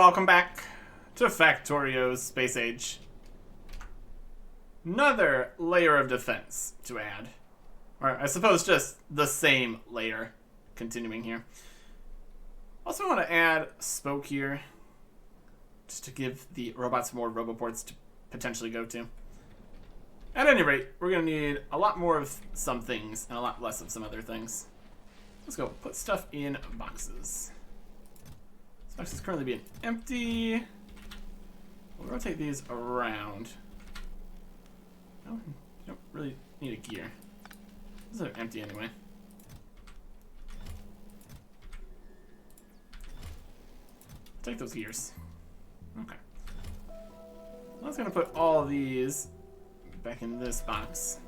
welcome back to Factorio's Space Age. Another layer of defense to add. Or I suppose just the same layer continuing here. Also want to add a spoke here, just to give the robots more roboports to potentially go to. At any rate, we're going to need a lot more of some things and a lot less of some other things. Let's go put stuff in boxes. This box is currently being empty. We'll rotate these around. Oh, you don't really need a gear. These are empty anyway. Take those gears. Okay. I was going to put all of these back in this box.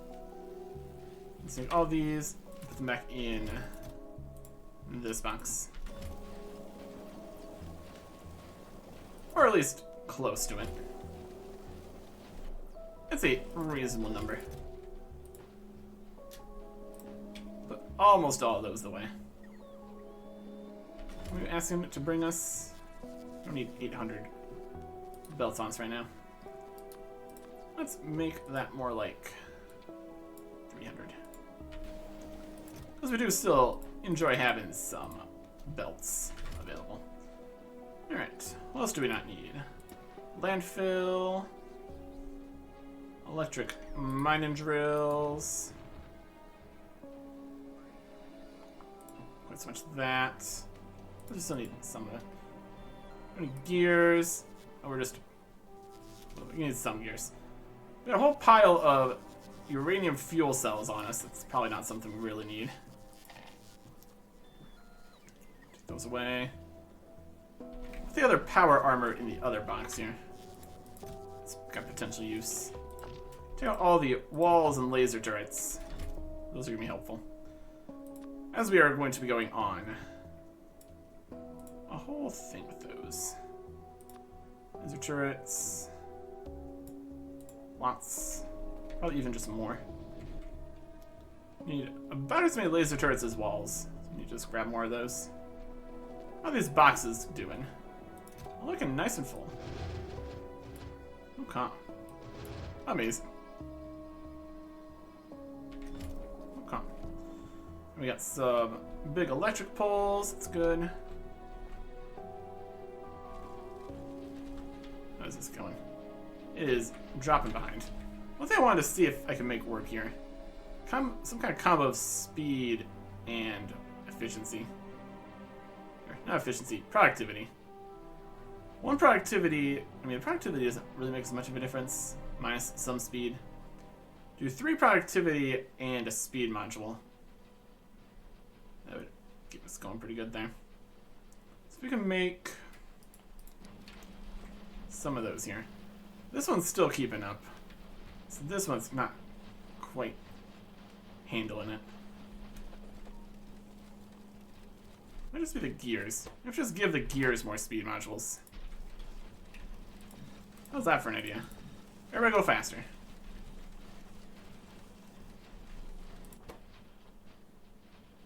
Let's take all these, put them back in this box. Or at least close to it. It's a reasonable number. Put almost all of those away. We're asking it to bring us... I don't need 800 beltons right now. Let's make that more like 300. Because we do still enjoy having some belts available. Alright, what else do we not need? Landfill, electric mining drills. Quite so much of that. We still need some of it. We need gears. Oh, we need some gears. We got a whole pile of uranium fuel cells on us. That's probably not something we really need. Take those away. What's the other power armor in the other box here? It's got potential use. Take out all the walls and laser turrets. Those are going to be helpful. As we are going to be going on a whole thing with those. Laser turrets. Lots. Probably even just more. Need about as many laser turrets as walls. So we need to just grab more of those. How are these boxes doing? They're looking nice and full. Okay. Amazing. Okay. We got some big electric poles. That's good. How is this going? It is dropping behind. One thing I wanted to see if I can make work here. Some kind of combo of speed and efficiency. Or, not efficiency, productivity. One productivity, productivity doesn't really make as much of a difference, minus some speed. Do 3 productivity and a speed module. That would keep us going pretty good there. So we can make some of those here. This one's still keeping up. So this one's not quite handling it. Might just be the gears. Let's just give the gears more speed modules. How's that for an idea? Everybody go faster.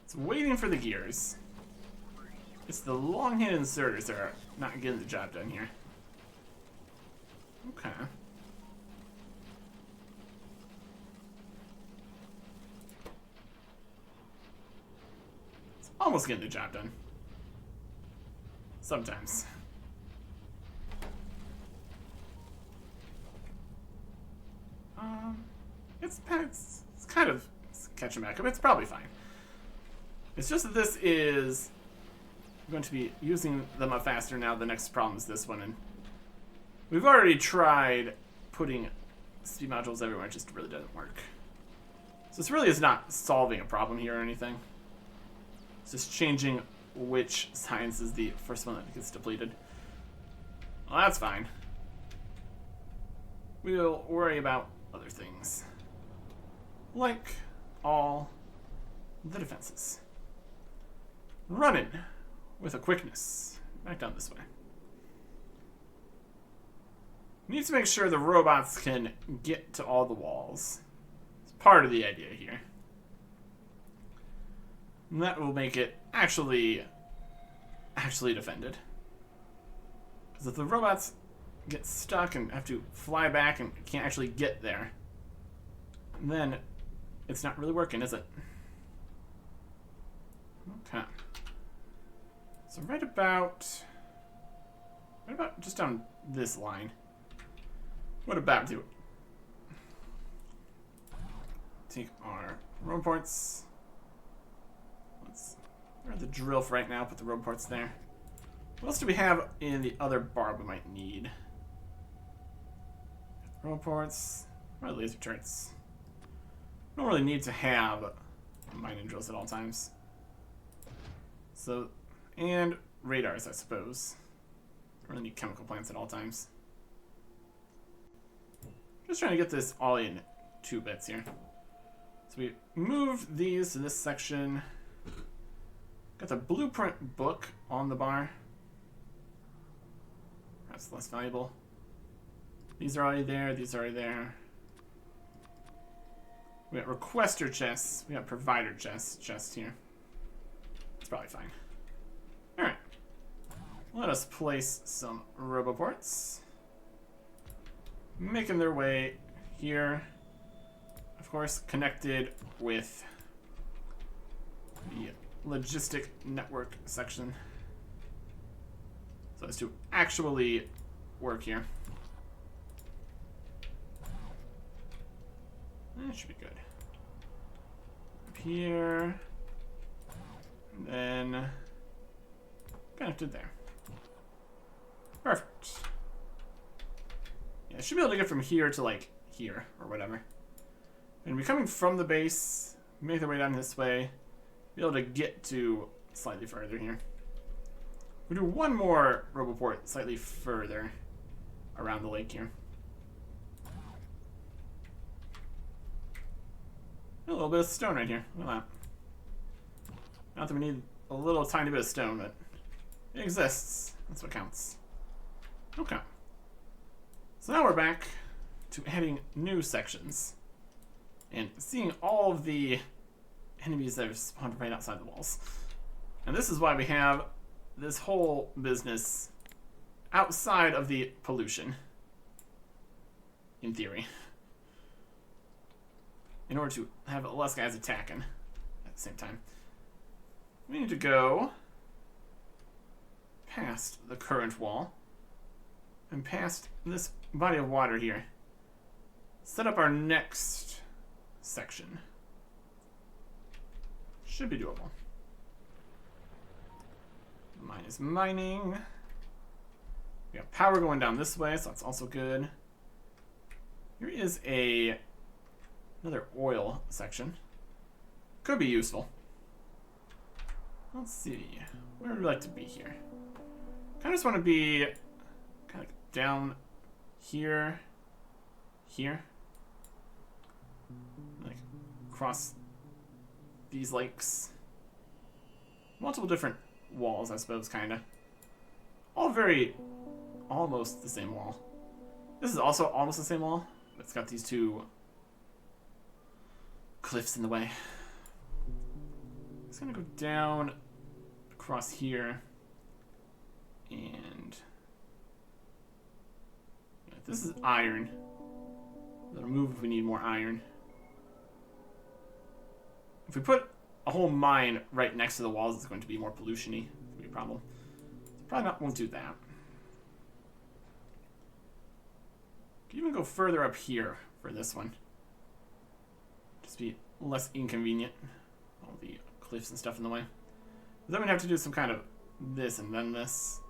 It's waiting for the gears. It's the long-handed inserters that are not getting the job done here. Okay. It's almost getting the job done. Sometimes. It's kind of catching back up. It's probably fine. It's just that this is going to be using them up faster now. The next problem is this one, and we've already tried putting speed modules everywhere. It just really doesn't work. So this really is not solving a problem here or anything. It's just changing which science is the first one that gets depleted. Well, that's fine. We'll worry about other things. Like all the defenses. Running with a quickness. Back down this way. Need to make sure the robots can get to all the walls. It's part of the idea here. And that will make it actually defended. Because if the robots get stuck and have to fly back and can't actually get there, then it's not really working, is it? Okay. So right about just down this line. What about do? Take our road ports. Let's grab the drill for right now, put the road ports there. What else do we have in the other bar we might need? Road ports, or laser turrets. Don't really need to have mining drills at all times. So, and radars, I suppose. Don't really need chemical plants at all times. Just trying to get this all in 2 bits here. So we moved these to this section. Got the blueprint book on the bar. Perhaps less valuable. These are already there, these are already there. We got requester chests, we got provider chest here. It's probably fine. Alright. Let us place some roboports. Making their way here. Of course, connected with the logistic network section. So as to actually work here. That should be good. Up here. And then connected there. Perfect. Yeah, I should be able to get from here to like here or whatever. And be coming from the base, make their way down this way, be able to get to slightly further here. We'll do one more roboport slightly further around the lake here. A little bit of stone right here. Look at that. Not that we need a little tiny bit of stone, but it exists. That's what counts. Okay. So now we're back to adding new sections and seeing all of the enemies that have spawned right outside the walls. And this is why we have this whole business outside of the pollution, in theory, in order to have less guys attacking at the same time. We need to go past the current wall and past this body of water here. Set up our next section. Should be doable. Mine is mining. We got power going down this way, so that's also good. Here is another oil section. Could be useful. Let's see. Where would we like to be here? Kind of just want to be kind of down here. Here. Like across these lakes. Multiple different walls, I suppose, kind of. All very almost the same wall. This is also almost the same wall, but it's got these two cliffs in the way. It's gonna go down across here, and yeah, this is iron. That'll move if we need more iron. If we put a whole mine right next to the walls, it's going to be more pollution-y. It's going to be a problem. So probably won't do that. Could even go further up here for this one. Just be less inconvenient. All the cliffs and stuff in the way. But then we'd have to do some kind of this and then this.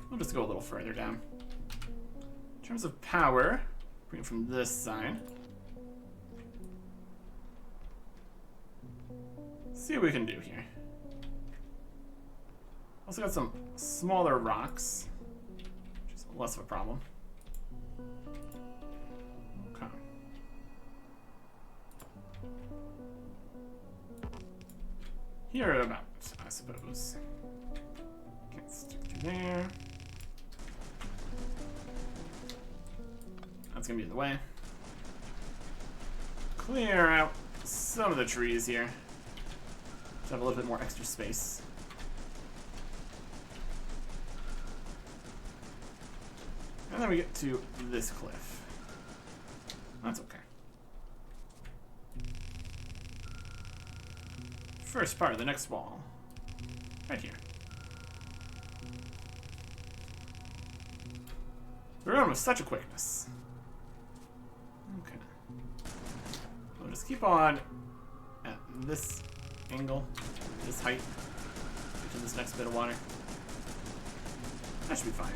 We'll just go a little further down. In terms of power, bring it from this side. See what we can do here. Also got some smaller rocks, which is less of a problem. Okay. Here about, I suppose. Can't stick to there. That's gonna be in the way. Clear out some of the trees here. To have a little bit more extra space. And then we get to this cliff. That's okay. First part of the next wall. Right here. We're going with such a quickness. Okay. We'll just keep on at this angle, this height, to this next bit of water. That should be fine.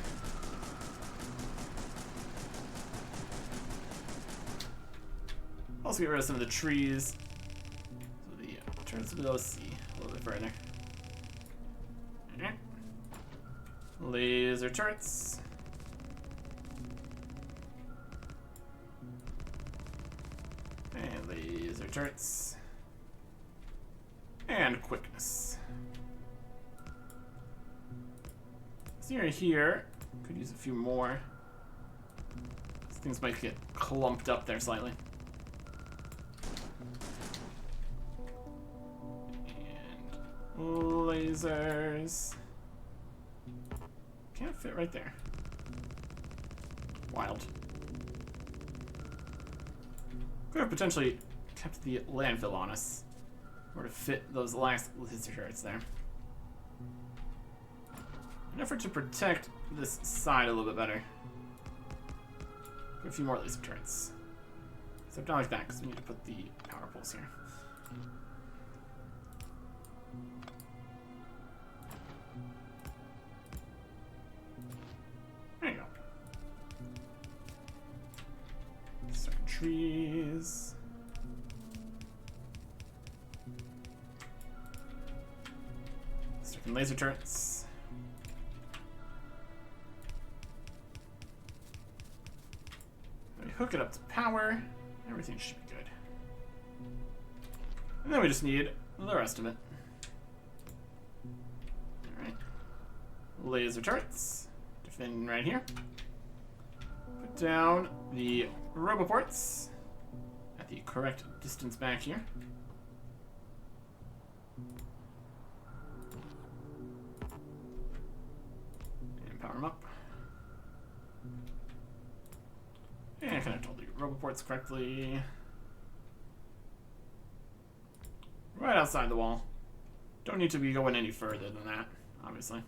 Also get rid of some of the trees, so the turrets will be able to see a little bit further. Laser turrets. And laser turrets. And quickness. This area here could use a few more. These things might get clumped up there slightly. And lasers. Can't fit right there. Wild. Could have potentially kept the landfill on us. Or to fit those last laser turrets there. An effort to protect this side a little bit better. Put a few more laser turrets. Except not like that, because we need to put the power poles here. There you go. Certain trees. Certain laser turrets. Then we hook it up to power. Everything should be good. And then we just need the rest of it. Alright. Laser turrets. Defend right here. Put down the roboports at the correct distance back here. And power them up. And I kind of told the roboports correctly. Right outside the wall. Don't need to be going any further than that, obviously.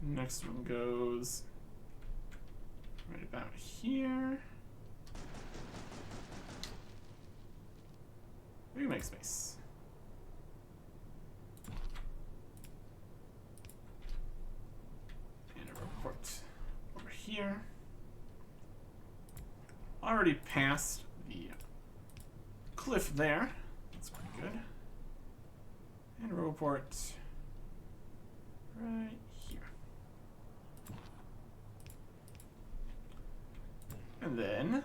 Next one goes right about here. We can make space. And a roboport over here. Already passed the cliff there. That's pretty good. And a roboport right here. And then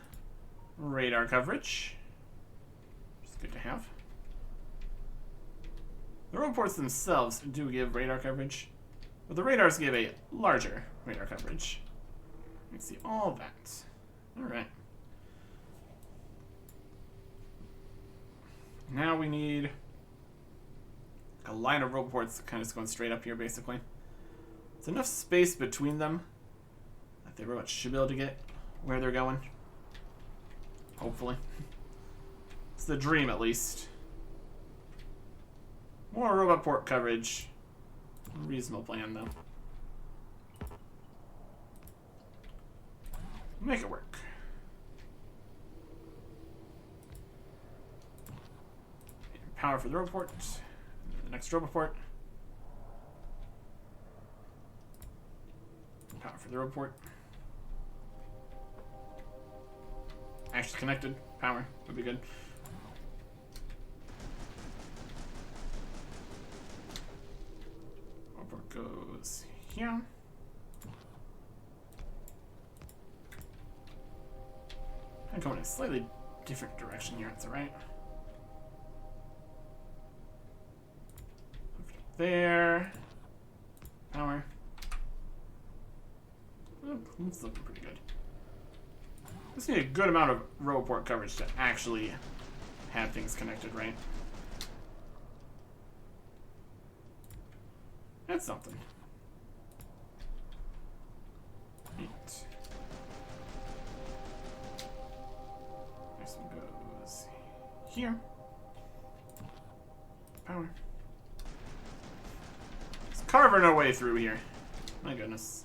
radar coverage. Which is good to have. The roboports themselves do give radar coverage, but the radars give a larger radar coverage. You can see all of that. Alright. Now we need a line of roboports kind of just going straight up here, basically. There's enough space between them that the robots should be able to get where they're going. Hopefully. It's the dream, at least. More robot port coverage. Reasonable plan, though. Make it work. And power for the roboport. The next roboport. Power for the roboport. Actually connected. Power would be good. Roboport goes here. I'm going in a slightly different direction here. It's alright. There. Power. Oh, it's looking pretty good. Just need a good amount of roboport coverage to actually have things connected, right? That's something. Neat. Next one goes here. Power. It's carving our way through here. My goodness.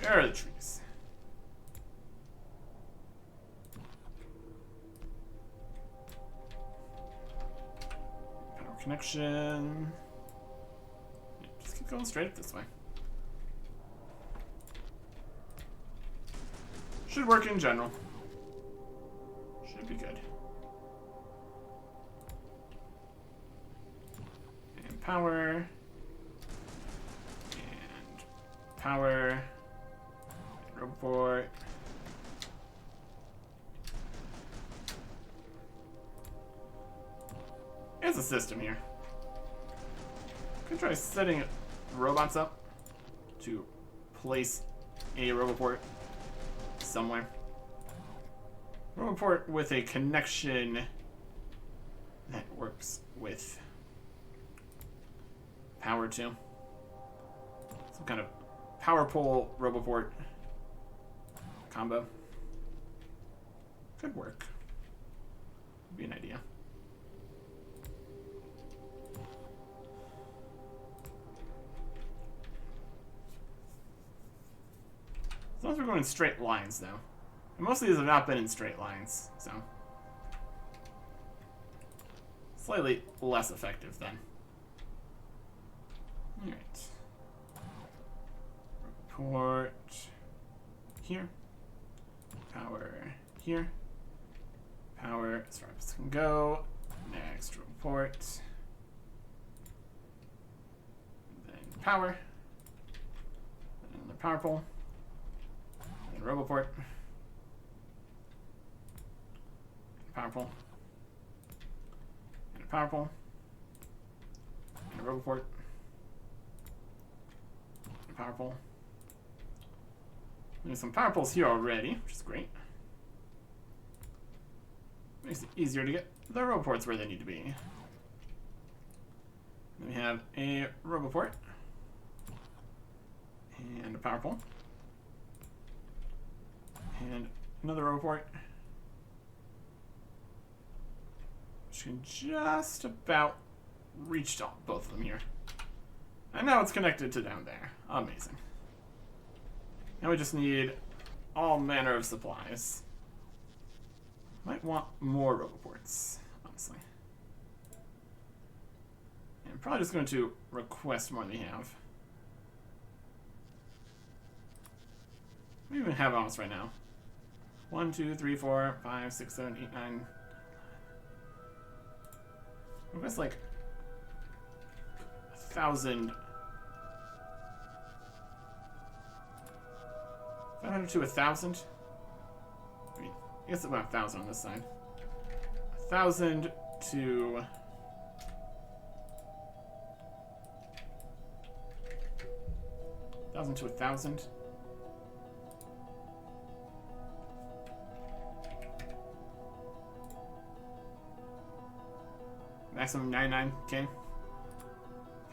There are the trees. Power connection. Yeah, just keep going straight up this way. Should work in general. Should be good. And power. And power. Report. There's a system here. Could try setting robots up to place a roboport somewhere. Roboport with a connection that works with power too. Some kind of power pole roboport combo. Could work. Would be an idea. As long as we're going in straight lines, though. And most of these have not been in straight lines, so. Slightly less effective then. Alright. Report here. Power here. Power as far as it can go. Next report. Then power. Then another power pole. Then roboport. Power pole. And a power pole. And a roboport. And a power pole. There's some power poles here already, which is great. Makes it easier to get the roboports where they need to be. Then we have a roboport. And a power pole. And another roboport. Which can just about reach both of them here. And now it's connected to down there. Amazing. Now we just need all manner of supplies. Might want more roboports, honestly. And I'm probably just going to request more than we have. We even have on us right now. 1, 2, 3, 4, 5, 6, 7, 8, 9. Request like 1,000. 500 to 1,000. I mean, I guess about 1,000 on this side. 1,000 to 1,000 to 1,000. Maximum 99k.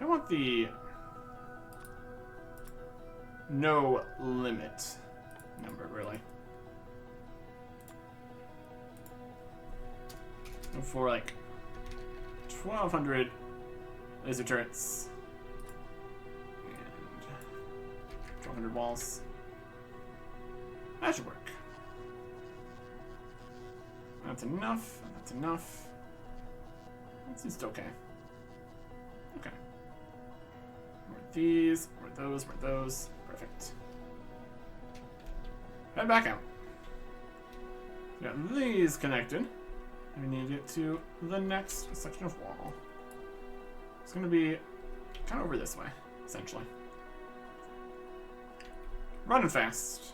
I want the no limit number, really. Go for like 1,200 laser turrets and 1,200 walls. That should work. That's enough. That's enough. That seems okay. Okay. More these, more those, more those. Perfect. Head back out. We got these connected. And we need to get to the next section of wall. It's going to be kind of over this way, essentially. Running fast.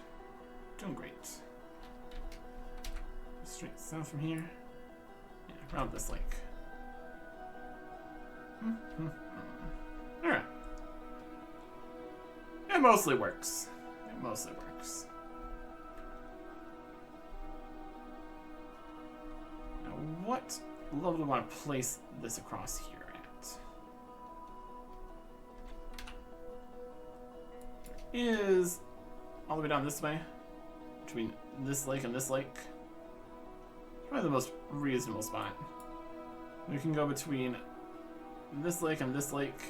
Doing great. Straight south from here. Yeah, around this lake. Alright. It mostly works. It mostly works. Now, what level do I want to place this across here at? is all the way down this way, between this lake and this lake. Probably the most reasonable spot. We can go between this lake and this lake,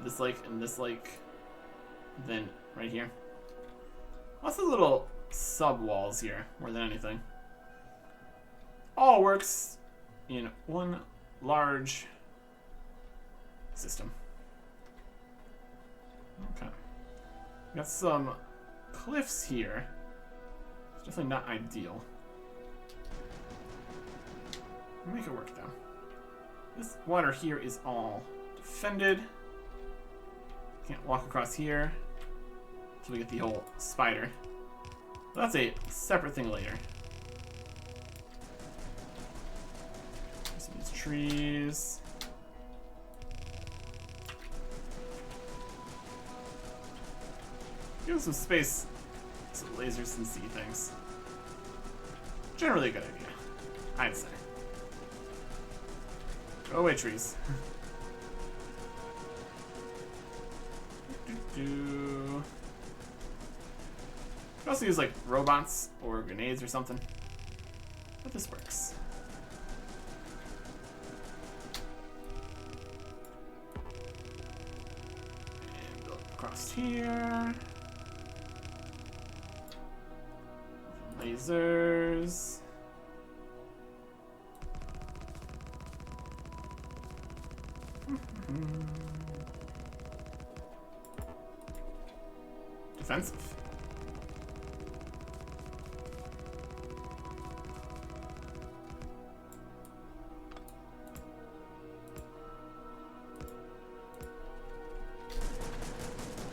this lake and this lake, then right here. Lots of little sub-walls here, more than anything. All works in one large system. Okay. Got some cliffs here. It's definitely not ideal. We'll make it work though. This water here is all defended. Can't walk across here until we get the whole spider. But that's a separate thing later. Some of these trees. Give them some space so lasers can see things. Generally a good idea, I'd say. Go away, trees. You can also use like robots or grenades or something. But this works. And go across here. Lasers. Defensive.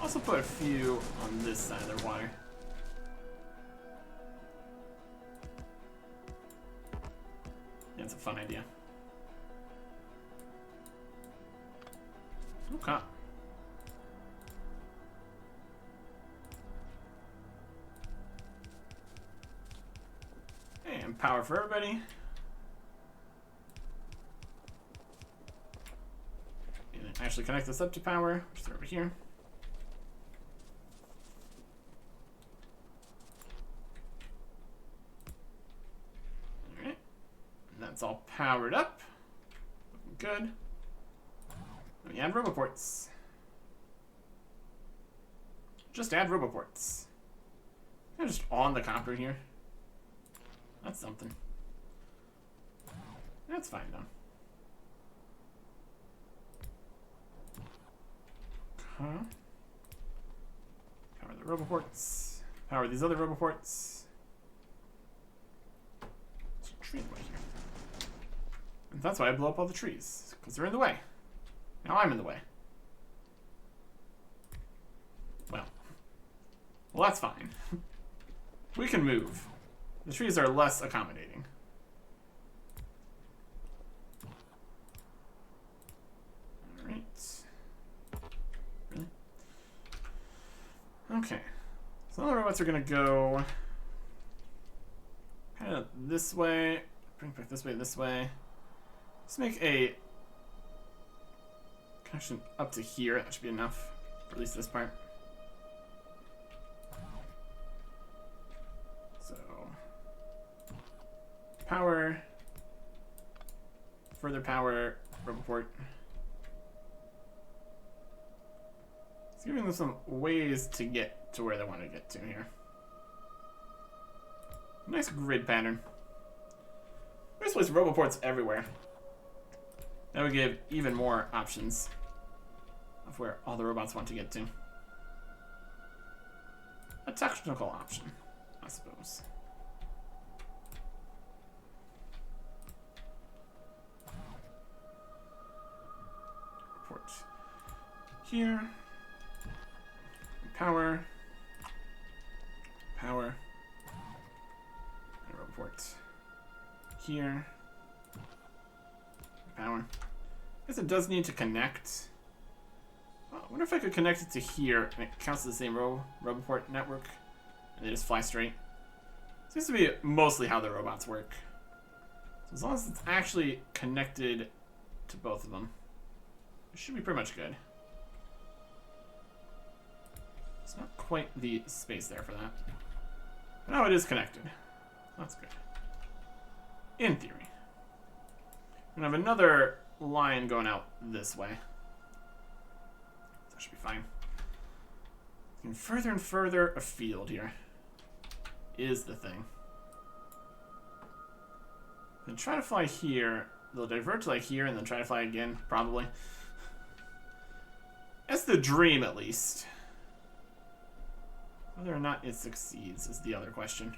Also put a few on this side of their water. Yeah, it's a fun idea. Okay. And power for everybody. And actually connect this up to power, which is over here. Alright. And that's all powered up. Looking good. Let me add roboports. Just add roboports. They're just on the copter here. That's something. That's fine though. Okay. Power the roboports. Power these other roboports. There's a tree right here. And that's why I blow up all the trees, because they're in the way. Now I'm in the way. Well, that's fine. We can move. The trees are less accommodating. Alright. Really? Okay. So all the robots are gonna go kind of this way. Bring back this way, this way. Let's make a connection up to here. That should be enough for at least this part. So power, further power, roboport. It's giving them some ways to get to where they want to get to here. Nice grid pattern. Let's place roboports everywhere. That would give even more options of where all the robots want to get to. A technical option, I suppose. Port here. Power. Power. And report here. Power. I guess it does need to connect. I wonder if I could connect it to here and it counts as the same roboport network and they just fly straight. Seems to be mostly how the robots work. So as long as it's actually connected to both of them, it should be pretty much good. It's not quite the space there for that. But now it is connected. That's good. In theory. We're gonna have another line going out this way. That should be fine. And further and further afield here is the thing. Then try to fly here. They'll divert to like here and then try to fly again, probably. That's the dream, at least. Whether or not it succeeds is the other question.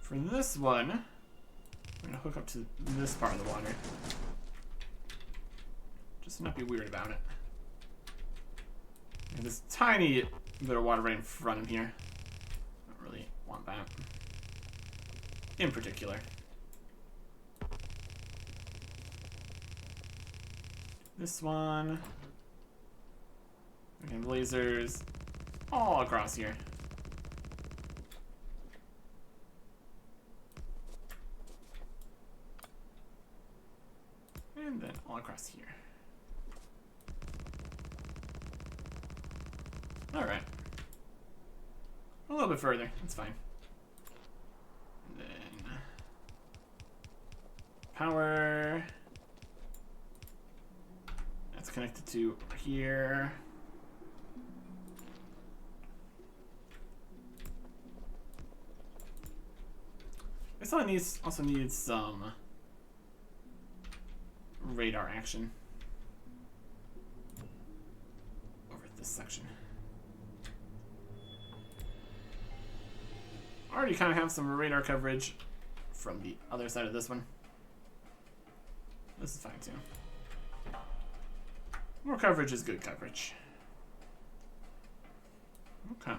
For this one, we're going to hook up to this part of the water. Just to not be weird about it. And this tiny bit of water right in front of here. Don't really want that. In particular. This one. We have lasers all across here. And then all across here. Alright. A little bit further. That's fine. And then power. That's connected to here. This also needs some radar action over this section. Already kind of have some radar coverage from the other side of this one. This is fine too. More coverage is good coverage. Okay.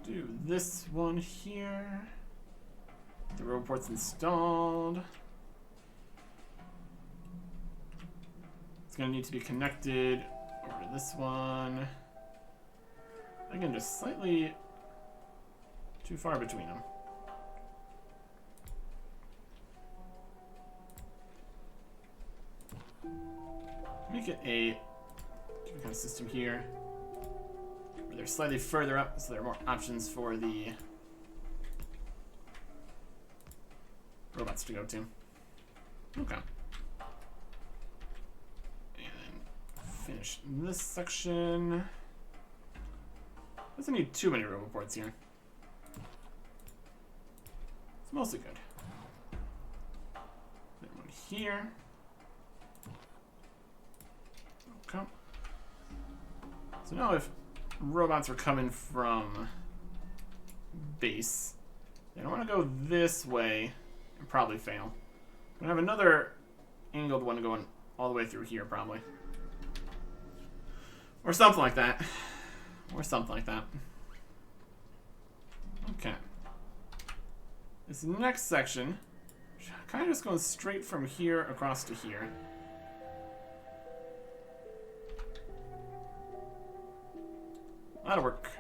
Do this one here. The roboport's installed. It's gonna need to be connected over to this one. Again, just slightly too far between them. Make it a kind of system here where they're slightly further up, so there are more options for the robots to go to. Okay. And then finish this section. Doesn't need too many roboports here. It's mostly good. Then one here. Okay. So now if robots are coming from base, they don't want to go this way and probably fail. I'm going to have another angled one going all the way through here probably. Or something like that. Or something like that. Okay. This next section, kind of just going straight from here across to here. That'll work.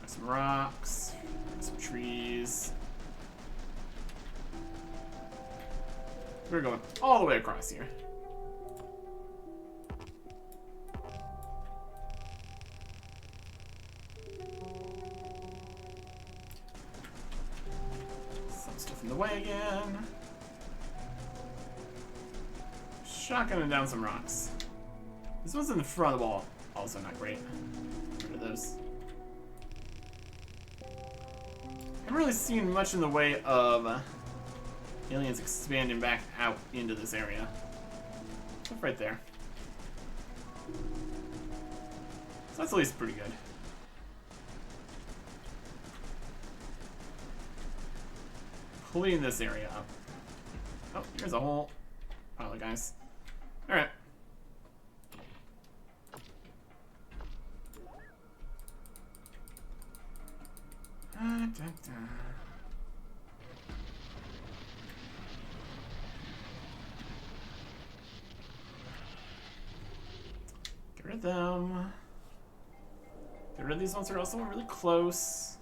Some rocks, some trees. We're going all the way across here. Some stuff in the way again. Shotgunning down some rocks. This one's in the front of the wall. Also not great. Get rid of those. Haven't really seen much in the way of aliens expanding back out into this area. Except right there. So that's at least pretty good. Clean this area up. Oh, here's a whole pile of guys. Alright. Get rid of them. Get rid of these ones that are also really close.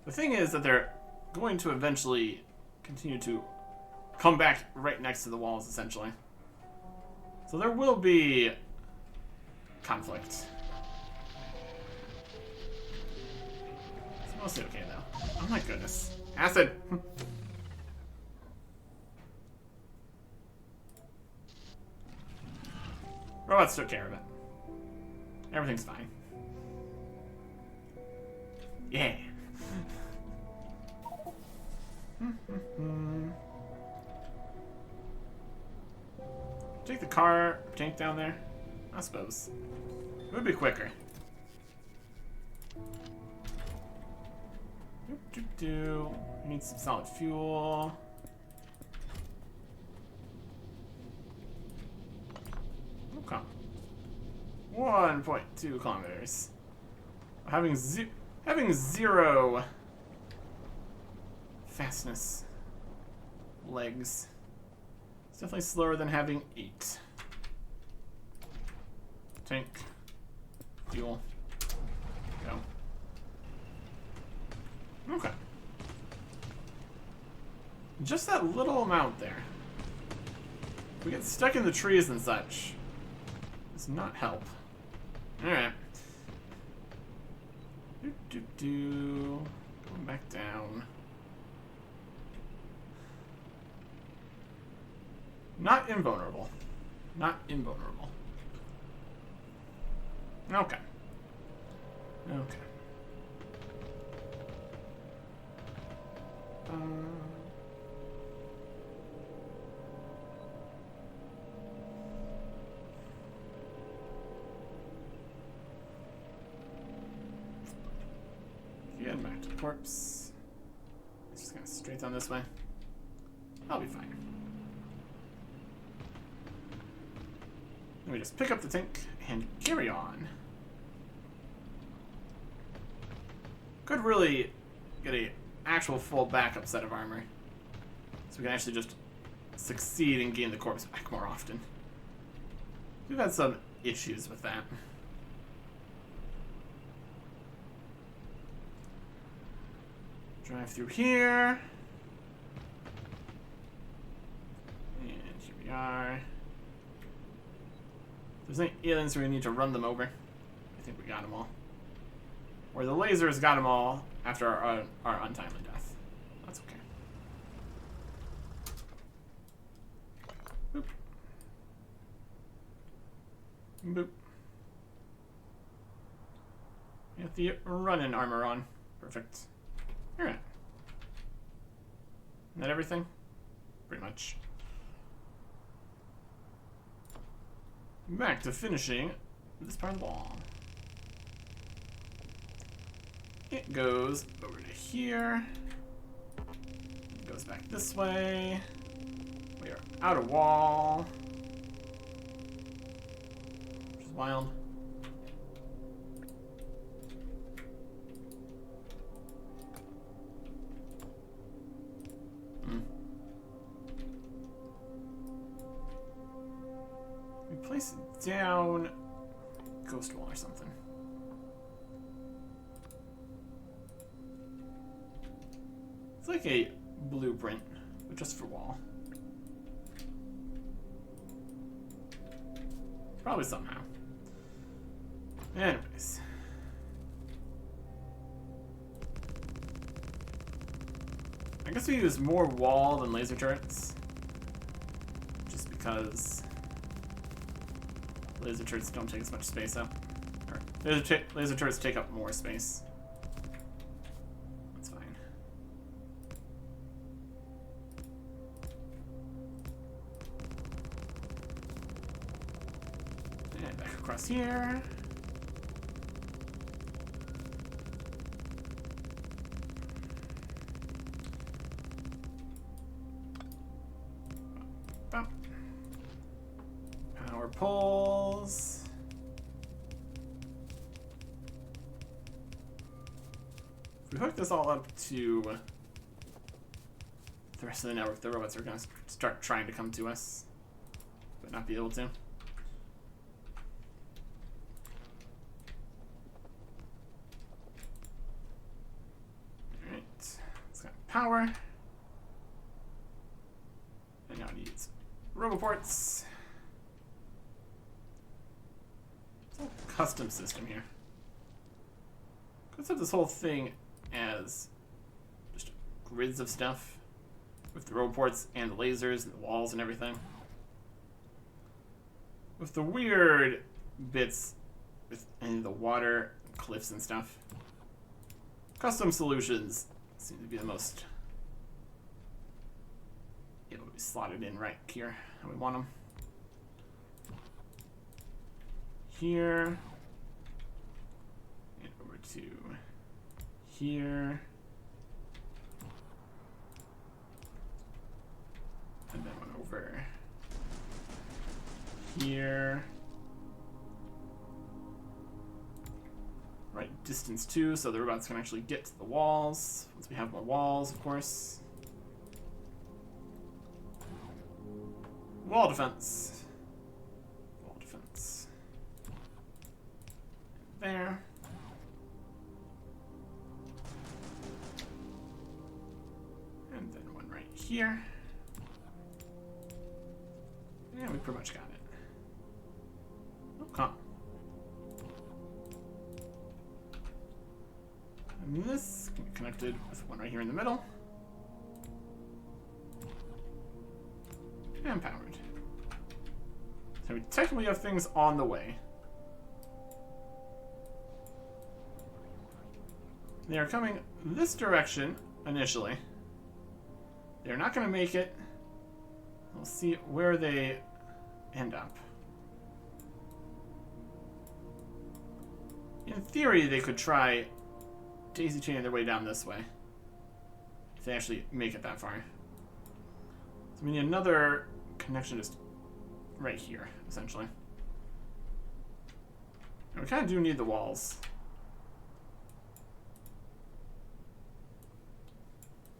The thing is that they're going to eventually continue to come back right next to the walls, essentially. So there will be conflict. It's mostly okay though. Oh my goodness. Acid! Robots took care of it. Everything's fine. Yeah. Take the car tank down there? I suppose. It would be quicker. Need some solid fuel. Okay. 1.2 kilometers. Having zero fastness legs. It's definitely slower than having 8. Tank. Fuel. Go. Okay. Just that little amount there. If we get stuck in the trees and such, does not help. Alright. Going back down. Not invulnerable. Not invulnerable. Okay. Okay. Again, back to the corpse. Just gonna straight down this way. I'll be fine. Let me just pick up the tank and carry on. Could really get a actual full backup set of armor, so we can actually just succeed and gain the corpse back more often. We've had some issues with that. Drive through here. And here we are. If there's any aliens where we need to run them over, I think we got them all. Or the lasers got them all after our untimely death. That's okay. Boop. Boop. We have the running armor on. Perfect. Alright. Isn't that everything? Pretty much. Back to finishing this part of the wall. It goes over to here. It goes back this way. We are out of wall. Which is wild. We place it down ghost wall or something. It's like a blueprint, but just for wall. Probably somehow. Anyways. I guess we use more wall than laser turrets. Just because laser turrets don't take as much space up. Or laser turrets take up more space. That's fine. And back across here. Power poles. If we hook this all up to the rest of the network, the robots are going to start trying to come to us, but not be able to. Alright, it's got power. And now it needs roboports. custom system here. Let's have this whole thing as just grids of stuff with the roboports and the lasers and the walls and everything. With the weird bits and the water, cliffs and stuff. Custom solutions seem to be the most... It will be slotted in right here how we want them. Here. And over to here. And then one over here. Right distance too, so the robots can actually get to the walls. Once we have more walls, of course. Wall defense. Wall defense. There. And then one right here. Yeah, we pretty much got it. Okay. And this can be connected with one right here in the middle. And powered. So we technically have things on the way. They are coming this direction initially. They're not going to make it. We'll see where they end up. In theory, they could try daisy chaining their way down this way. If they actually make it that far. So we need another connection just right here, essentially. And we kind of do need the walls.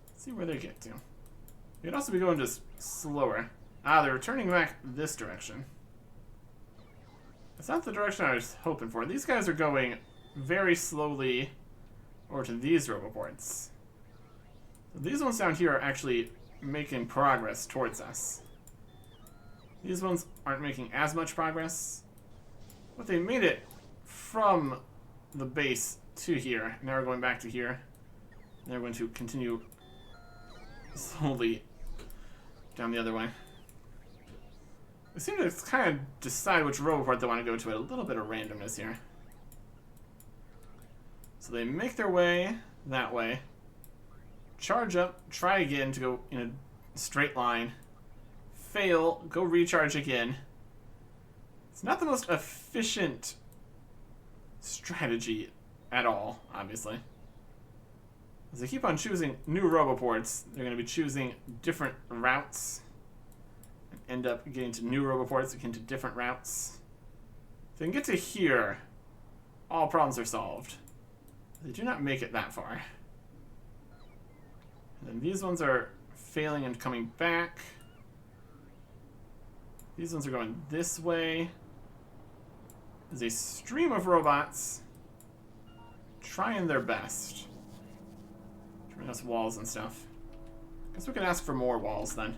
Let's see where they get to. They could also be going just slower. Ah, they're turning back this direction. That's not the direction I was hoping for. These guys are going very slowly over to these roboports. So these ones down here are actually making progress towards us. These ones aren't making as much progress. But they made it from the base to here. Now we're going back to here. And they're going to continue slowly down the other way. They seem to kind of decide which roboport they want to go to at a little bit of randomness here. So they make their way that way. Charge up, try again to go in a straight line. Fail, go recharge again. It's not the most efficient strategy at all, obviously. As they keep on choosing new roboports, they're going to be choosing different routes. And end up getting to new roboports, again to different routes. If they can get to here, all problems are solved. They do not make it that far. And then these ones are failing and coming back. These ones are going this way. There's a stream of robots trying their best. Bring us walls and stuff. Guess we can ask for more walls then.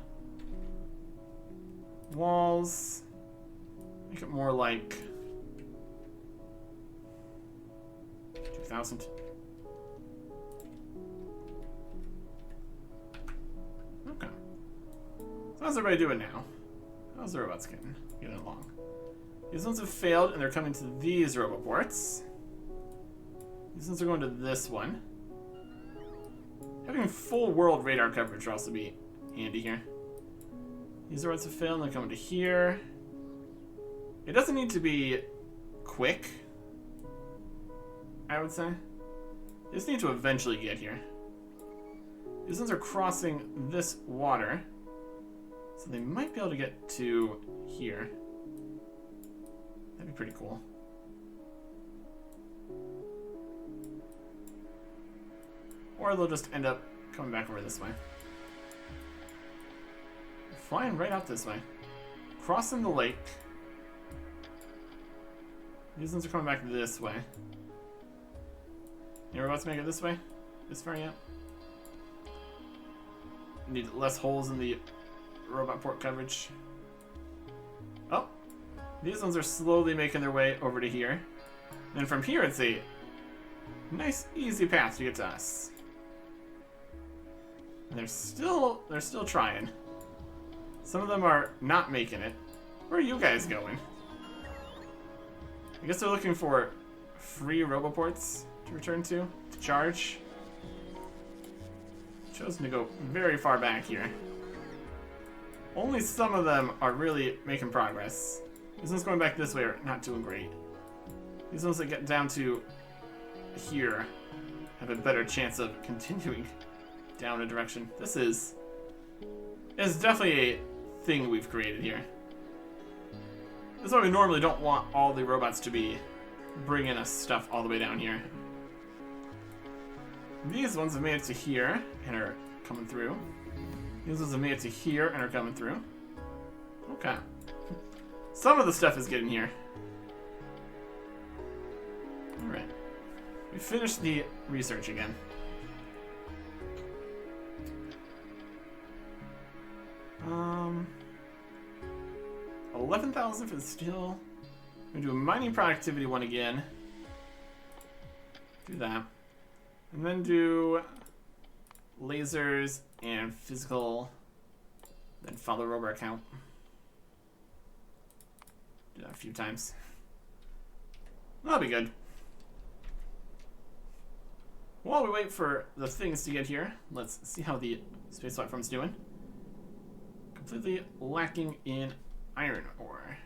Walls. Make it more like 2,000. Okay. So how's everybody doing now? How's the robots getting along? These ones have failed and they're coming to these roboports. These ones are going to this one. Having full world radar coverage will also be handy here. These robots have failed and they're coming to here. It doesn't need to be quick, I would say. They just need to eventually get here. These ones are crossing this water, so they might be able to get to here. That'd be pretty cool. Or they'll just end up coming back over this way. Flying right out this way. Crossing the lake. These ones are coming back this way. You're about to make it this way? This far yet? Need less holes in the robot port coverage. Oh! These ones are slowly making their way over to here. And from here, it's a nice, easy path to get to us. And they're still trying. Some of them are not making it. Where are you guys going? I guess they're looking for free roboports to return to charge. Chosen to go very far back here. Only some of them are really making progress. These ones going back this way are not doing great. These ones that get down to here have a better chance of continuing down a direction. This is definitely a thing we've created here. This is why we normally don't want all the robots to be bringing us stuff all the way down here. These ones have made it to here and are coming through. These ones have made it to here and are coming through. Okay. Some of the stuff is getting here. Alright. We finished the research again. 11,000 for the steel. We're gonna do a mining productivity one again. Do that. And then do lasers and physical. Then follow robot count. Do that a few times. That'll be good. While we wait for the things to get here, let's see how the space platform's doing. Completely lacking in iron ore.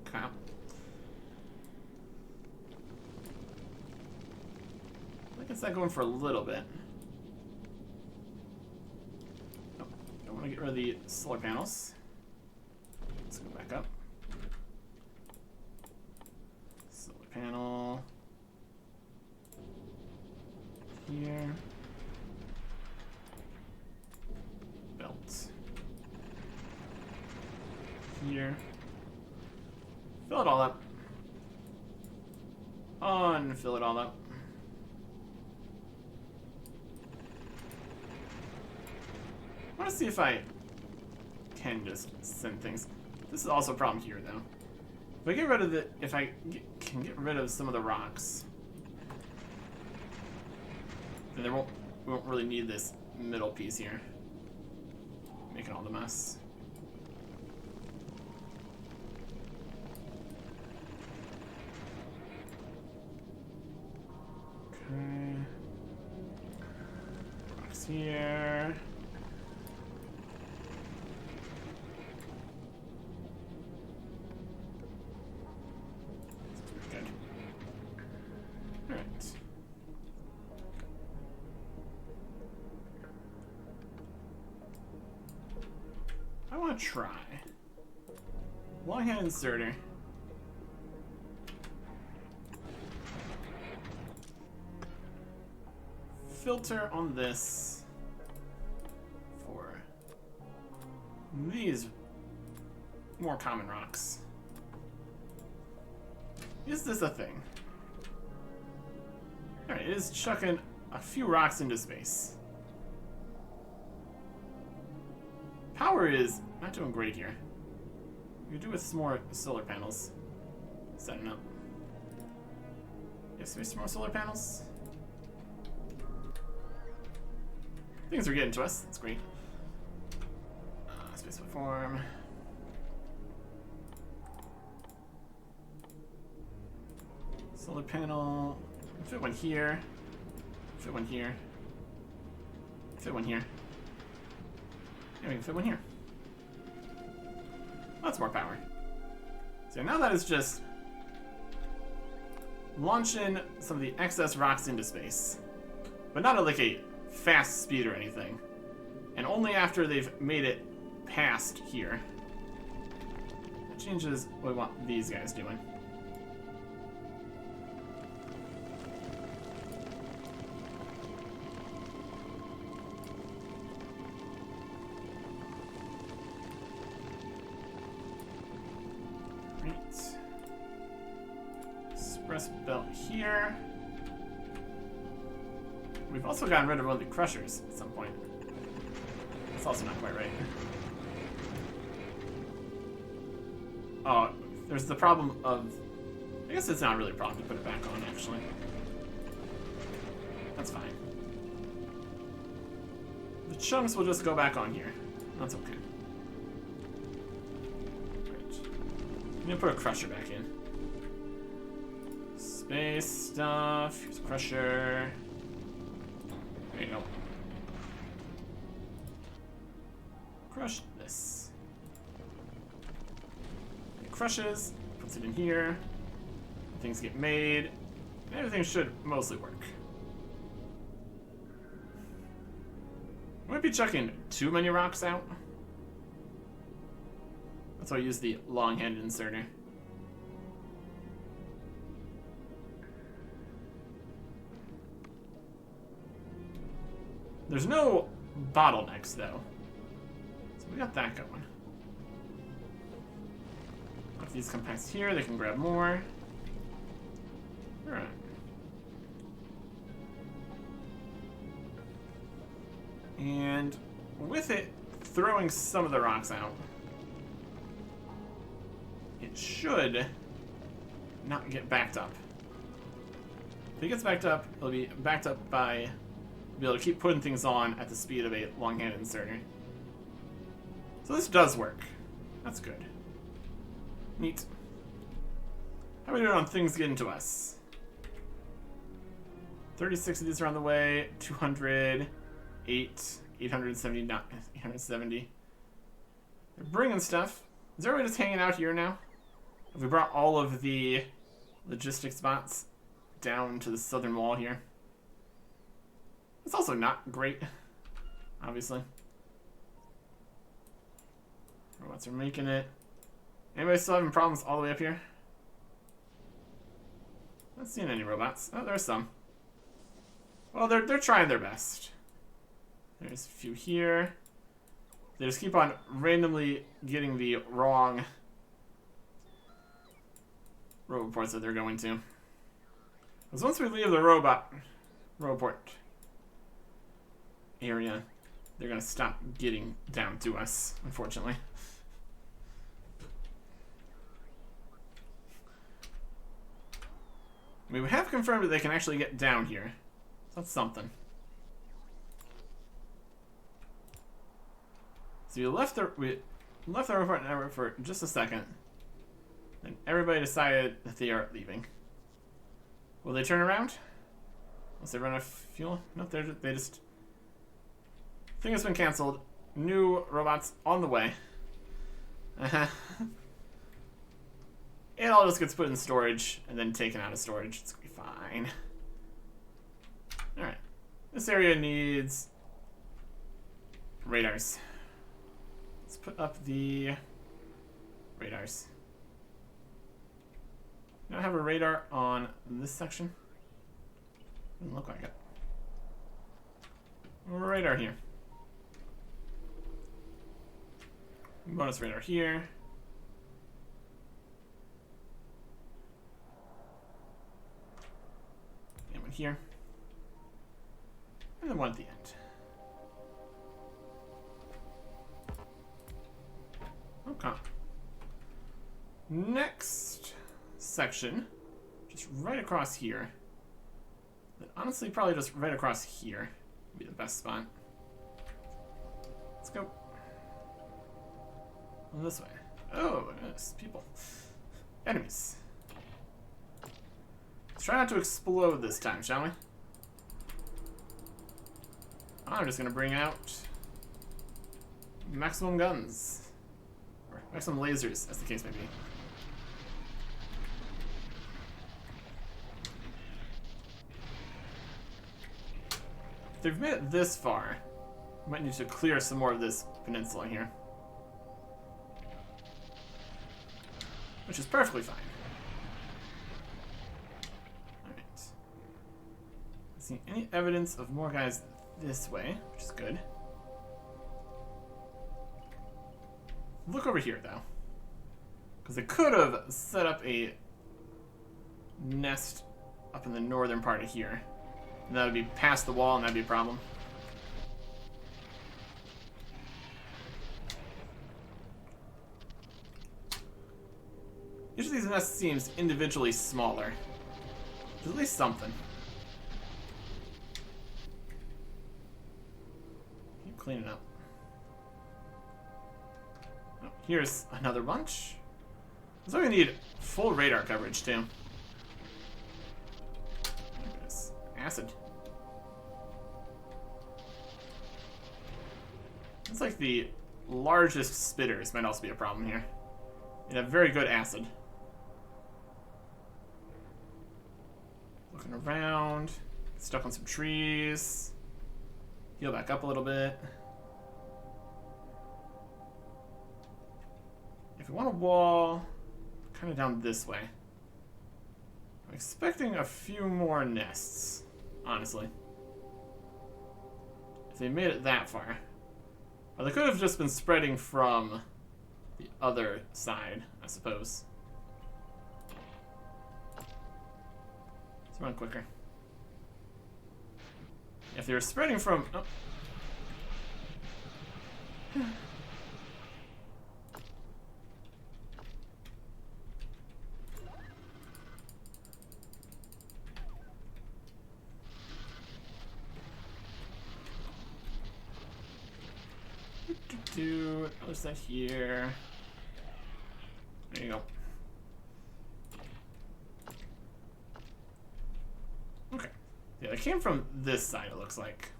Okay. I guess that going for a little bit. Nope. Don't want to get rid of the solar panels. Let's go back up. Solar panel. Here. Belt. Here. Fill it all up. Unfill it all up. I want to see if I can just send things. This is also a problem here, though. If I get rid of can get rid of some of the rocks, then we won't really need this middle piece here, making all the mess. Okay. Rocks here. Good. All right. I want to try long-hand inserter. Filter on this for these more common rocks. Is this a thing? Alright, it is chucking a few rocks into space. Power is not doing great here. We could do with some more solar panels. Setting up. You have space for more solar panels? Things are getting to us. That's great. Space platform. Solar panel. Fit one here. Fit one here. Fit one here. Yeah, we can fit one here. That's more power. So now that is just launching some of the excess rocks into space, but not at like a fast speed or anything, and only after they've made it past here. That changes what we want these guys doing. Great. Express belt here. We've also gotten rid of one of the crushers at some point. That's also not quite right. Oh, there's the problem of... I guess it's not really a problem to put it back on, actually. That's fine. The chunks will just go back on here. That's okay. Right. I'm gonna put a crusher back in. Space stuff. Here's a crusher. There you go. Crush this. It crushes, puts it in here. Things get made. And everything should mostly work. Might be chucking too many rocks out. That's why I use the long-handed inserter. There's no bottlenecks, though. So we got that going. If these come past here, they can grab more. Alright. And with it throwing some of the rocks out, it should not get backed up. If it gets backed up, it'll be backed up by be able to keep putting things on at the speed of a long-handed inserter. So this does work. That's good. Neat. How are we doing on things getting to us? 36 of these are on the way. 200, 870, 870. They're bringing stuff. Is everybody just hanging out here now? Have we brought all of the logistics spots down to the southern wall here? It's also not great, obviously. Robots are making it. Anybody still having problems all the way up here? Not seeing any robots. Oh, there's some. Well, they're trying their best. There's a few here. They just keep on randomly getting the wrong robot ports that they're going to. Because once we leave the robot area, they're going to stop getting down to us, unfortunately. I mean, we have confirmed that they can actually get down here. So that's something. So we left the robot network for just a second. Then everybody decided that they are leaving. Will they turn around? Unless they run out of fuel? No, they just... Thing has been canceled. New robots on the way. It all just gets put in storage and then taken out of storage. It's gonna be fine. Alright. This area needs radars. Let's put up the radars. Do I have a radar on this section? Doesn't look like it. Radar here. Bonus radar here. And one here. And then one at the end. Okay. Next section, just right across here. Honestly, probably just right across here would be the best spot. Let's go. This way. Oh, yes, people. Enemies. Let's try not to explode this time, shall we? I'm just gonna bring out maximum guns. Or maximum lasers, as the case may be. If they've made it this far, we might need to clear some more of this peninsula here. Which is perfectly fine. Alright. See any evidence of more guys this way, which is good. Look over here, though. Because they could have set up a nest up in the northern part of here. And that would be past the wall, and that'd be a problem. Each of these nests seems individually smaller. There's at least something. Keep cleaning up. Oh, here's another bunch. So we need full radar coverage too. There's acid. It's like the largest spitters might also be a problem here. They have very good acid. Looking around. Stuck on some trees. Heal back up a little bit. If we want a wall, kind of down this way. I'm expecting a few more nests, honestly. If they made it that far. Or they could have just been spreading from the other side, I suppose. Let's run quicker. If they were spreading from... Oh. Other side here. There you go. Okay. Yeah, it came from this side, it looks like.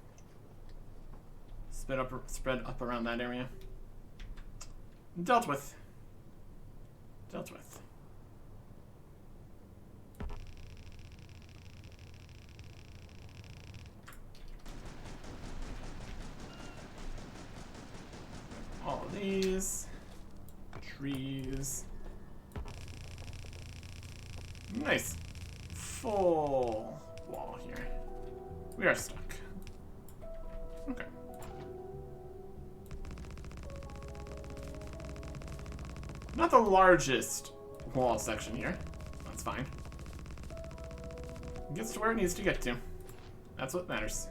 Spread up around that area. Dealt with. Dealt with. All of these. Trees. Nice. Full wall here. We are stuck. Okay. Not the largest wall section here. That's fine. It gets to where it needs to get to. That's what matters.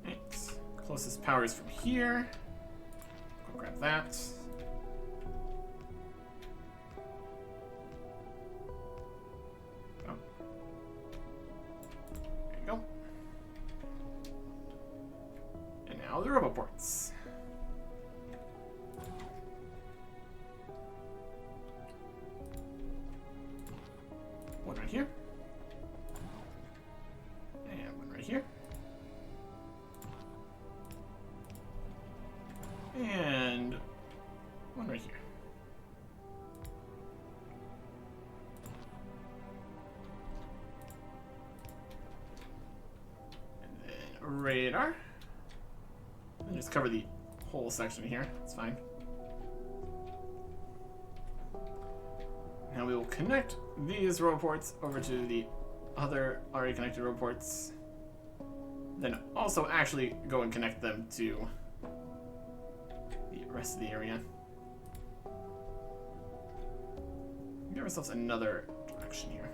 Right. Closest power is from here. Go grab that. The robot ports. One right here. And one right here. And one right here. And then radar. And just cover the whole section here. It's fine. Now we will connect these row ports over to the other already connected row ports. Then also actually go and connect them to the rest of the area. Give ourselves another direction here.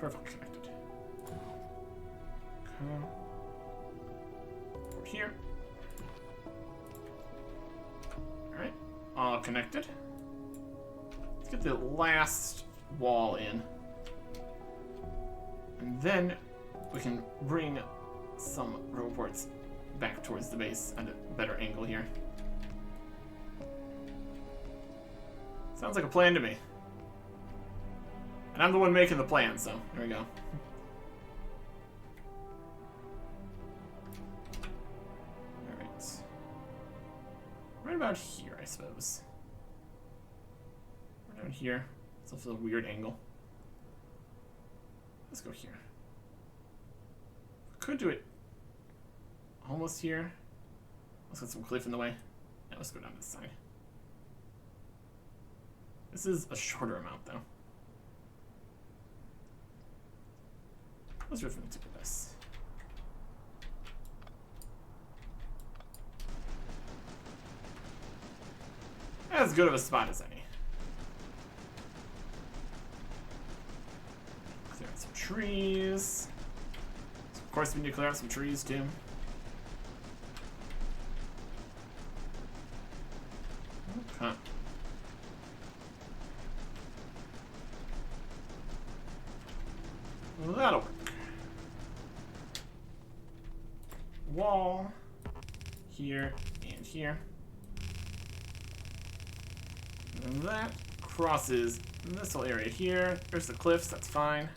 Perfectly connected. Come over here. Alright, all connected. Let's get the last wall in. And then we can bring some row ports back towards the base at a better angle here. Sounds like a plan to me. And I'm the one making the plan, so there we go. Alright. Right about here, I suppose. Right down here. It's also a weird angle. Let's go here. Could do it almost here. Let's get some cliff in the way. Yeah, let's go down this side. This is a shorter amount, though. Let's riff into this. As good of a spot as any. Clear out some trees. Of course, we need to clear out some trees, too. Okay. Well, that'll work. Wall. Here and here. And that crosses this whole area here. There's the cliffs, that's fine.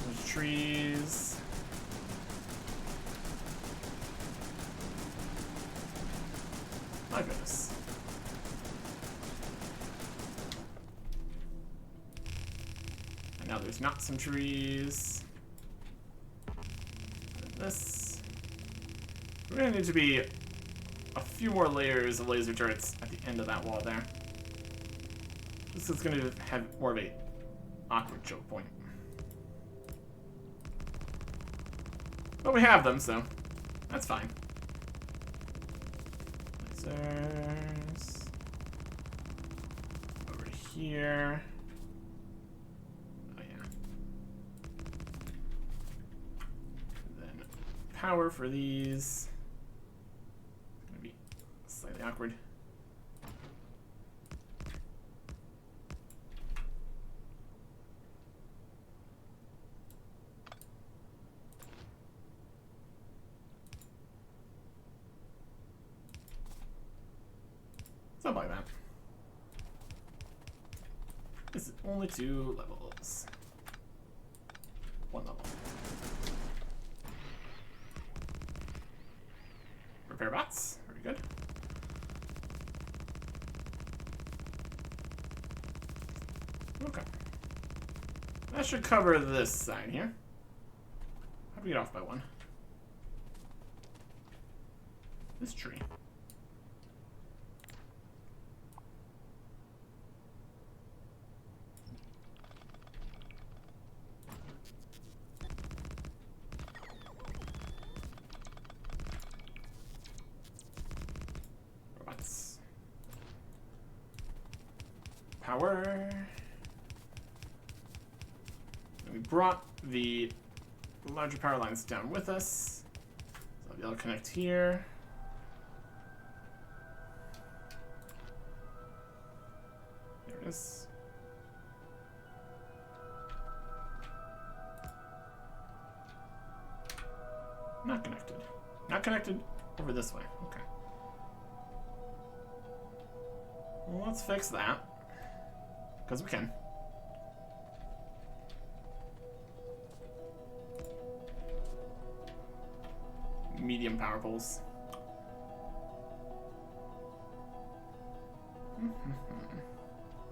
There's trees. My goodness. And now there's not some trees. And this. We're gonna need to be a few more layers of laser turrets at the end of that wall there. This is gonna have more of a awkward choke point. But we have them, so that's fine. Lasers. Over here. Oh yeah. And then power for these. It's gonna be slightly awkward. Something like that. This is only 2 levels. 1 level. Repair bots. Very good. Okay. That should cover this side here. How do we get off by 1? This tree. Power. And we brought the larger power lines down with us. So they'll connect here. There it is. Not connected. Not connected over this way. Okay. Well, let's fix that. Because we can. Medium power poles.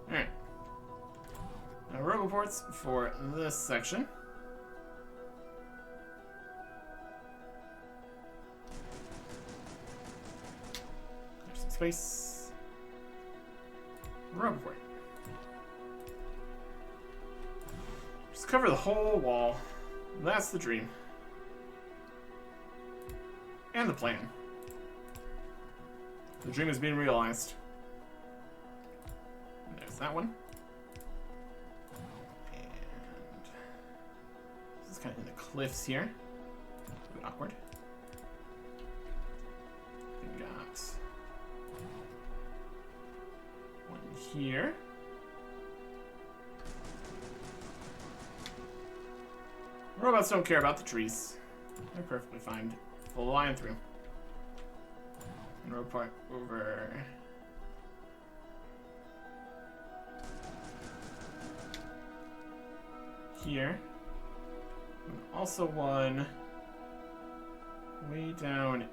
Alright. Now roboports for this section. There's some space. Roboport. Just cover the whole wall. That's the dream. And the plan. The dream is being realized. And there's that one. And this is kind of in the cliffs here. A bit awkward. We got one here. Robots don't care about the trees. They're perfectly fine. Full line through. And robot over here. And also one way down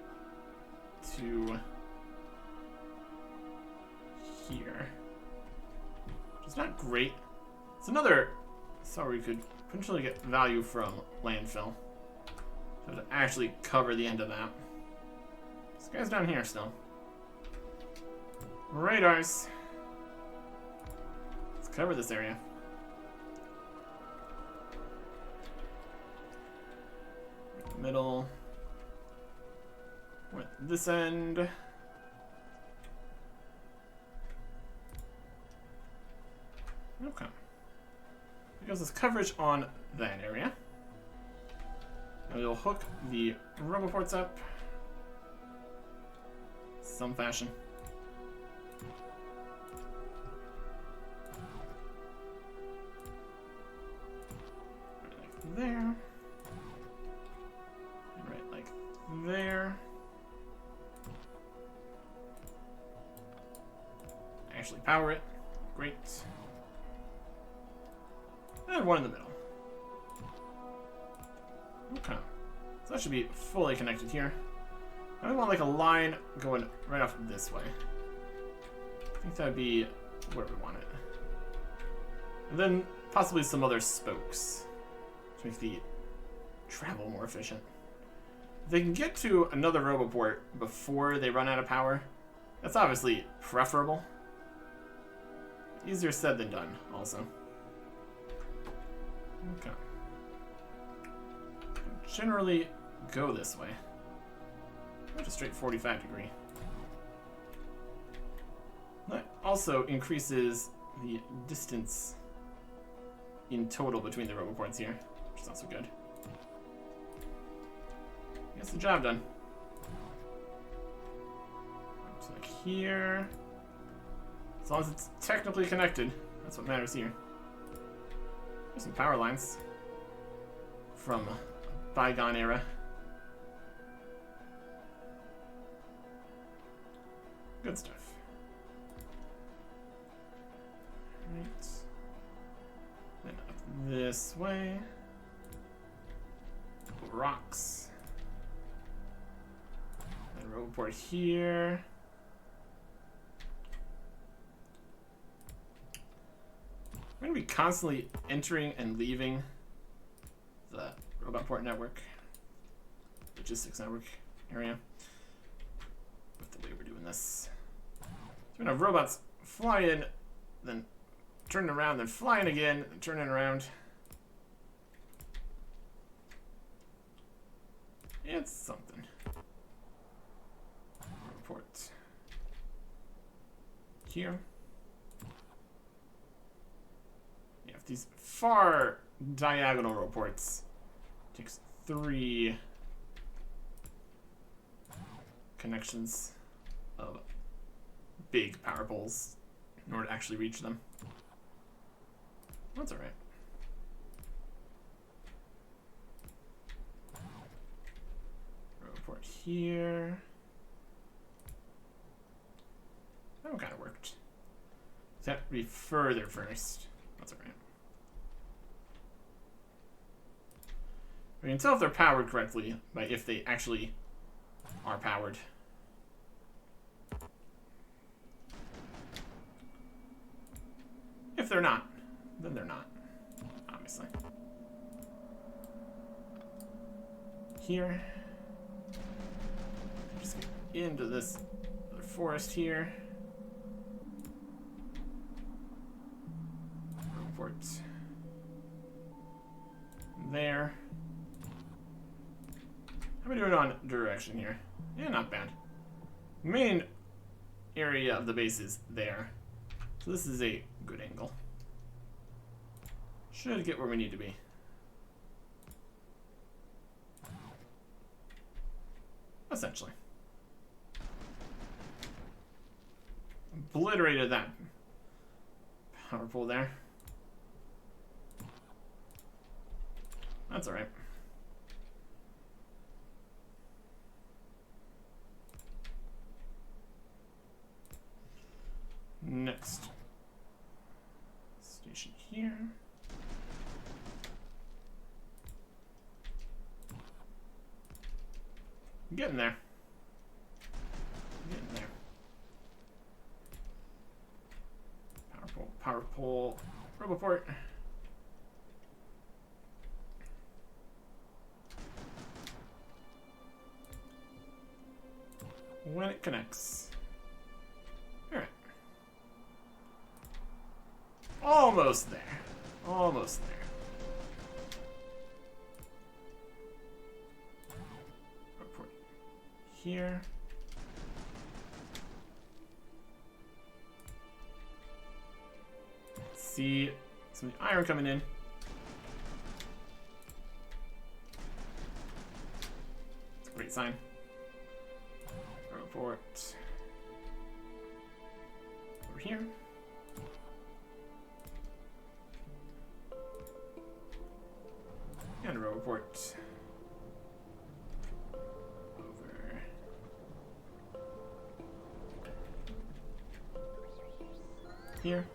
to here. Which is not great. It's another. So we could potentially get value from landfill. So to actually cover the end of that. This guy's down here still. Radars. Let's cover this area. Right in the middle. We're at this end. Okay. Because this coverage on that area. And we'll hook the roboports up. Some fashion. Right like there. And right like there. Actually power it. Great. And one in the middle. Okay. So that should be fully connected here. I want like a line going right off this way. I think that would be where we want it. And then possibly some other spokes to make the travel more efficient. If they can get to another roboport before they run out of power, that's obviously preferable. Easier said than done, also. Okay. Generally go this way. Not a straight 45 degree. That also increases the distance in total between the roboports here, which is not so good. Gets the job done. So like here. As long as it's technically connected, that's what matters here. There's some power lines from a bygone era. Good stuff. Right. Then up this way. Couple rocks. Then roboport here. We're going to be constantly entering and leaving the robot port network, logistics network area, with the way we're doing this. So we're going to have robots fly in, then turn around, then fly in again, then turn it around. It's something. Report here. Yeah, if these far diagonal reports takes 3 connections of big power poles in order to actually reach them. That's alright. Report here. That one kind of worked. So that would be further first. That's alright. We can tell if they're powered correctly by if they actually are powered. If they're not, then they're not, obviously. Here. Just get into this other forest here. Reports. There. How are we doing on direction here? Yeah, not bad. Main area of the base is there. So this is a good angle. Should get where we need to be. Essentially. Obliterated that power pole there. That's alright. Next station here. I'm getting there. I'm getting there. Power pole, roboport. When it connects. Alright. Almost there. Almost there. Report here. See some of the iron coming in. sign. Report over here. And a report over here.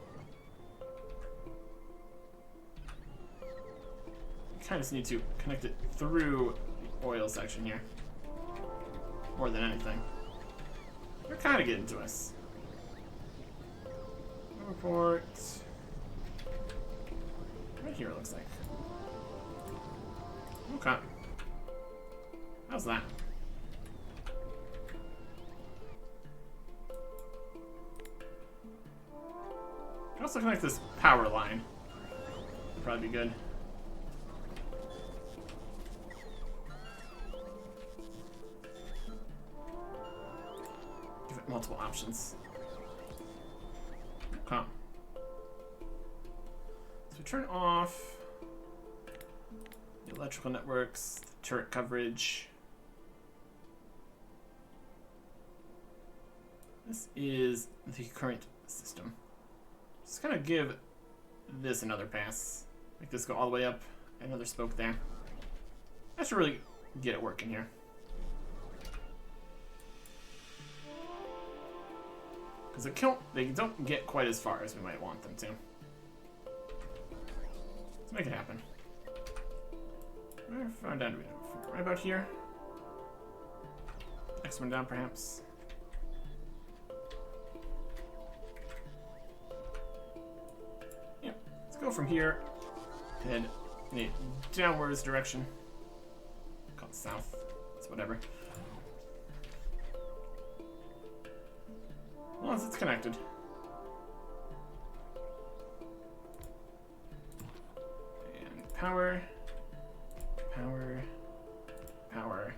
Kind of just need to connect it through the oil section here. More than anything. They're kind of getting to us. Report. Right here, it looks like. Okay. How's that? Can also connect this power line. Would probably be good. Give it multiple options. Okay. So turn off the electrical networks, the turret coverage. This is the current system. Just gonna give this another pass. Make this go all the way up. Another spoke there. I should really get it working here. Because they don't get quite as far as we might want them to. Let's make it happen. Where far down do we go? Right about here? Next one down, perhaps. Yep. Let's go from here. Head in a downwards direction. Call it south. It's whatever. Once it's connected. And power. Power. Power.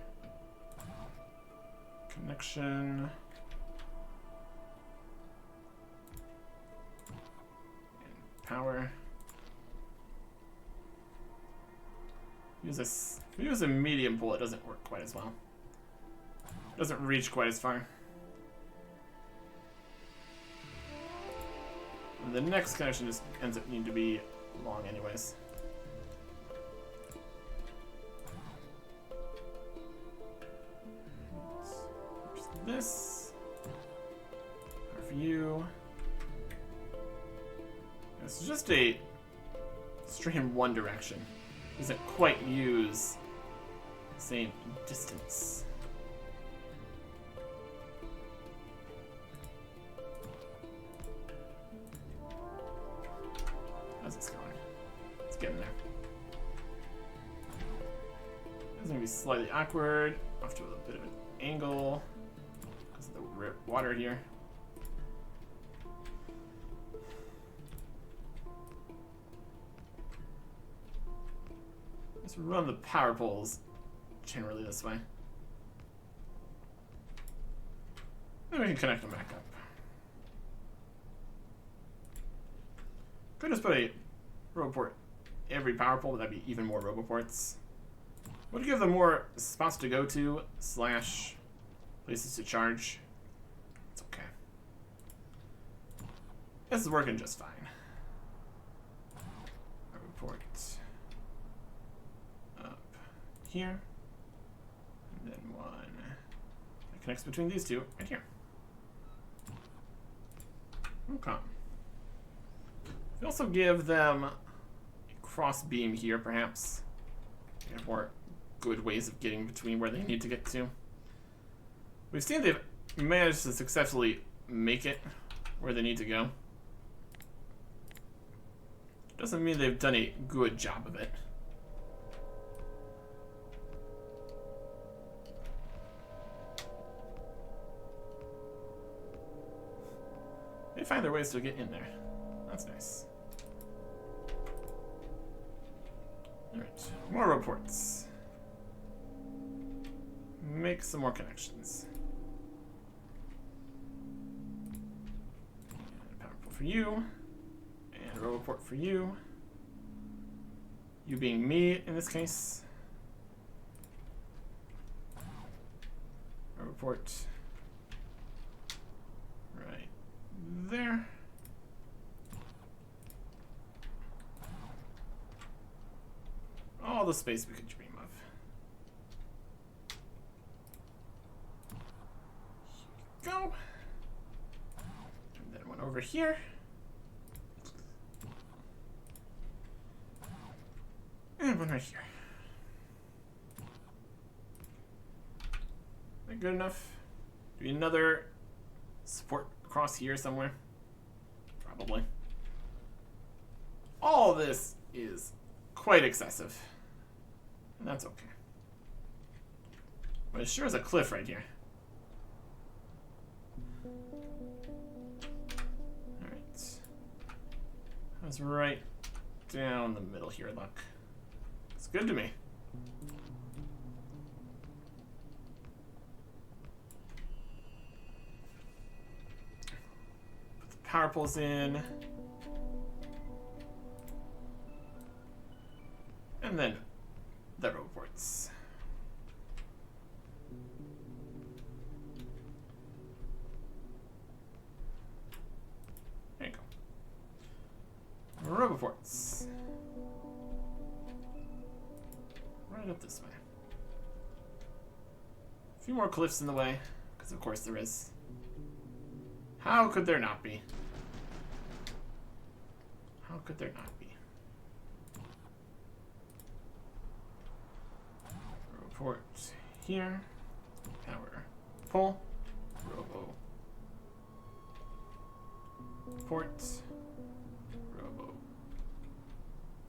Connection. And power. If we use a medium pull, it doesn't work quite as well. It doesn't reach quite as far. And the next connection just ends up needing to be long anyways. There's this. Power for you. It's just a straight in one direction. Doesn't quite use the same distance. How's this going? It's getting there. It's gonna be slightly awkward, off to a little bit of an angle because of the water here. Let's run the power poles generally this way. Then we can connect them back up. Could just put a roboport every power pole, but that'd be even more roboports. Would give them more spots to go to / places to charge. It's okay. This is working just fine. Roboport up here, and then one that connects between these two right here. Okay. We also give them a cross beam here, perhaps. They have more good ways of getting between where they need to get to. We've seen they've managed to successfully make it where they need to go. Doesn't mean they've done a good job of it. They find their ways to get in there. That's nice. Alright, more reports. Make some more connections. And a power pole for you. And a row report for you. You being me in this case. port. Right there. All the space we could dream of. Here we go. And then one over here. And one right here. Is that good enough? Do we need another support across here somewhere? Probably. All this is quite excessive. And that's okay. But it sure is a cliff right here. Alright. That's right down the middle here, look. It's good to me. Put the power poles in. And then the roboports. There you go. Roboports. Right up this way. A few more cliffs in the way, because of course there is. How could there not be? How could there not be? Port here, power pull, robo port, robo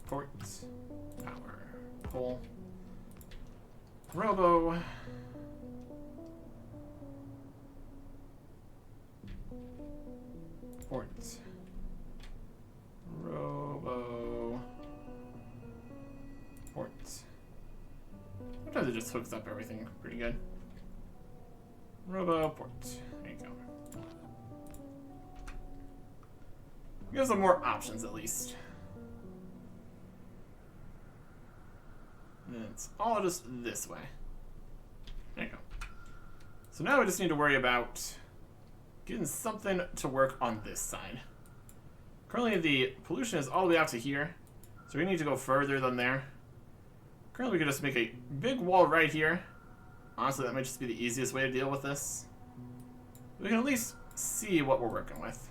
port, power pull, robo port, robo port. Sometimes it just hooks up everything pretty good. Robo port. There you go. Gives them more options at least. And it's all just this way. There you go. So now we just need to worry about getting something to work on this side. Currently the pollution is all the way out to here, so we need to go further than there. Currently, we could just make a big wall right here. Honestly, that might just be the easiest way to deal with this. We can at least see what we're working with.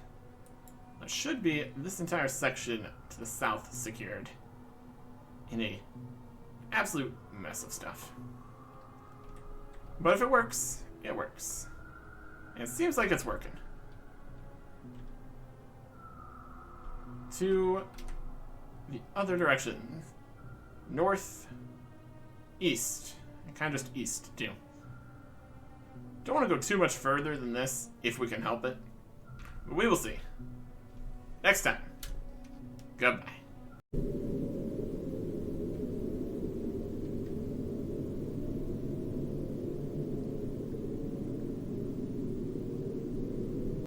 That should be this entire section to the south secured in a absolute mess of stuff. But if it works, it works. And it seems like it's working. To the other direction. North. East. And kind of just east, too. Don't want to go too much further than this, if we can help it. But we will see. Next time. Goodbye.